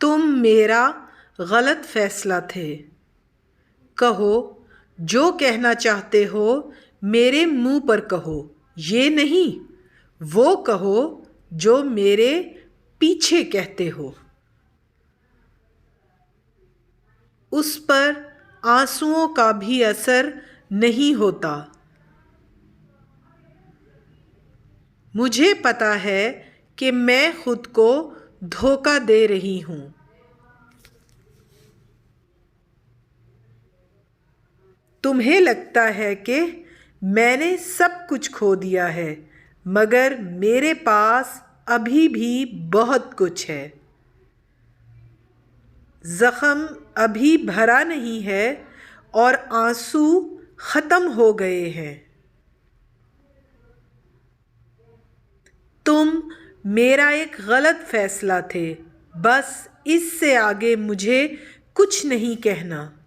तुम मेरा गलत फैसला थे। कहो, जो कहना चाहते हो मेरे मुंह पर कहो, ये नहीं वो कहो जो मेरे पीछे कहते हो। उस पर आंसुओं का भी असर नहीं होता। मुझे पता है कि मैं खुद को धोखा दे रही हूँ। तुम्हें लगता है कि मैंने सब कुछ खो दिया है, मगर मेरे पास अभी भी बहुत कुछ है। ज़ख्म अभी भरा नहीं है और आंसू ख़त्म हो गए हैं। तुम मेरा एक गलत फ़ैसला थे। बस इससे आगे मुझे कुछ नहीं कहना।